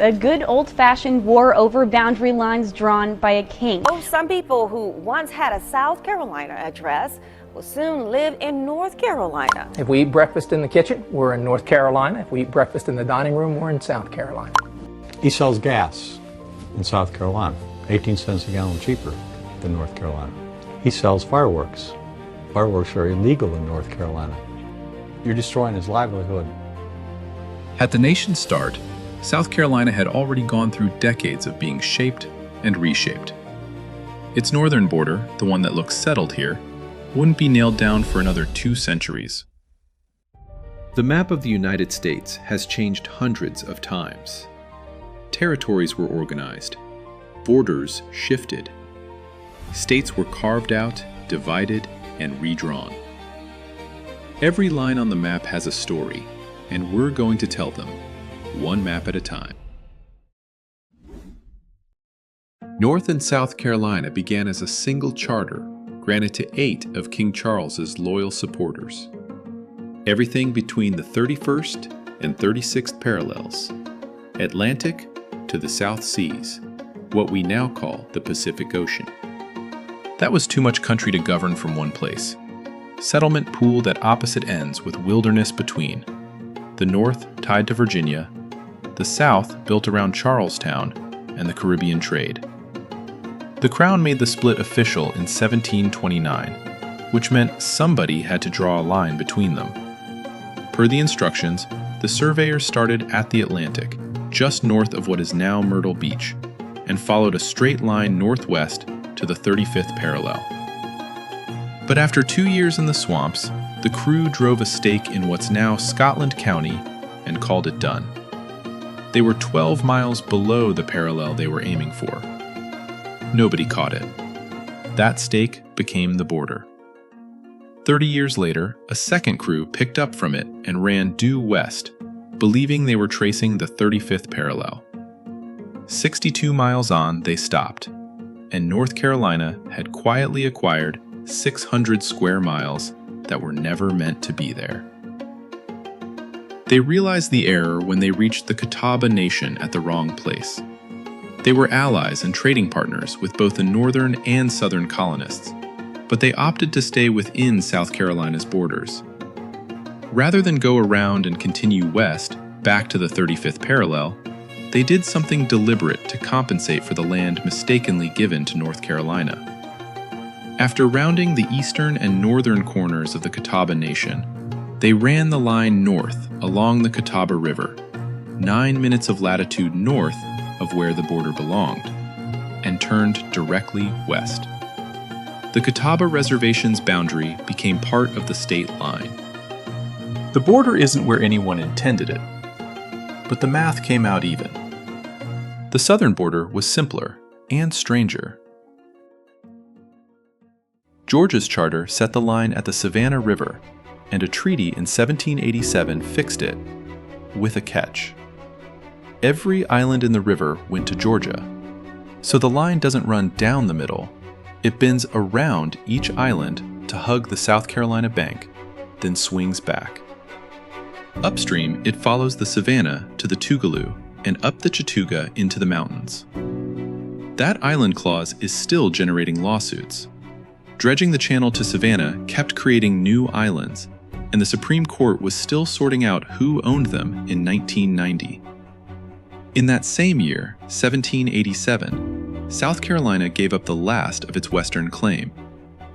A good old-fashioned war over boundary lines drawn by a king. Oh, some people who once had a South Carolina address will soon live in North Carolina. If we eat breakfast in the kitchen, we're in North Carolina. If we eat breakfast in the dining room, we're in South Carolina. He sells gas in South Carolina, 18 cents a gallon cheaper than North Carolina. He sells fireworks. Fireworks are illegal in North Carolina. You're destroying his livelihood. At the nation's start, South Carolina had already gone through decades of being shaped and reshaped. Its northern border, the one that looks settled here, wouldn't be nailed down for another 2 centuries. The map of the United States has changed hundreds of times. Territories were organized, borders shifted, states were carved out, divided, and redrawn. Every line on the map has a story, and we're going to tell them, one map at a time. North and South Carolina began as a single charter granted to 8 of King Charles's loyal supporters. Everything between the 31st and 36th parallels, Atlantic to the South Seas, what we now call the Pacific Ocean. That was too much country to govern from one place. Settlement pooled at opposite ends with wilderness between. The north tied to Virginia, the south built around Charlestown and the Caribbean trade. The Crown made the split official in 1729, which meant somebody had to draw a line between them. Per the instructions, the surveyor started at the Atlantic, just north of what is now Myrtle Beach, and followed a straight line northwest to the 35th parallel. But after 2 years in the swamps, the crew drove a stake in what's now Scotland County and called it done. They were 12 miles below the parallel they were aiming for. Nobody caught it. That stake became the border. 30 years later, a second crew picked up from it and ran due west, believing they were tracing the 35th parallel. 62 miles on, they stopped, and North Carolina had quietly acquired 600 square miles that were never meant to be there. They realized the error when they reached the Catawba Nation at the wrong place. They were allies and trading partners with both the northern and southern colonists, but they opted to stay within South Carolina's borders. Rather than go around and continue west, back to the 35th parallel, they did something deliberate to compensate for the land mistakenly given to North Carolina. After rounding the eastern and northern corners of the Catawba Nation, they ran the line north along the Catawba River, 9 minutes of latitude north of where the border belonged, and turned directly west. The Catawba Reservation's boundary became part of the state line. The border isn't where anyone intended it, but the math came out even. The southern border was simpler and stranger. Georgia's charter set the line at the Savannah River, and a treaty in 1787 fixed it, with a catch. Every island in the river went to Georgia, so the line doesn't run down the middle, it bends around each island to hug the South Carolina bank, then swings back. Upstream, it follows the Savannah to the Tougaloo and up the Chattooga into the mountains. That island clause is still generating lawsuits. Dredging the channel to Savannah kept creating new islands, and the Supreme Court was still sorting out who owned them in 1990. In that same year, 1787, South Carolina gave up the last of its western claim,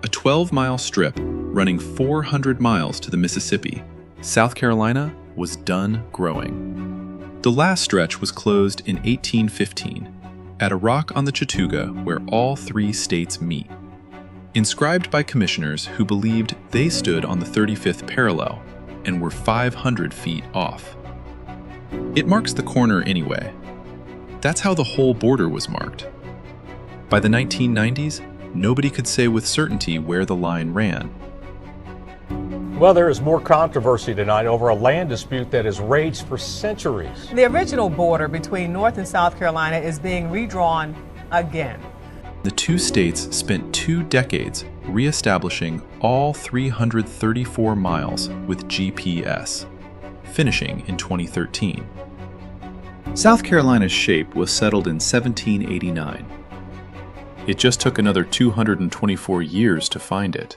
a 12-mile strip running 400 miles to the Mississippi. South Carolina was done growing. The last stretch was closed in 1815, at a rock on the Chattooga where all 3 states meet. Inscribed by commissioners who believed they stood on the 35th parallel and were 500 feet off. It marks the corner anyway. That's how the whole border was marked. By the 1990s, nobody could say with certainty where the line ran. Well, there is more controversy tonight over a land dispute that has raged for centuries. The original border between North and South Carolina is being redrawn again. The 2 states spent 2 decades reestablishing all 334 miles with GPS, finishing in 2013. South Carolina's shape was settled in 1789. It just took another 224 years to find it.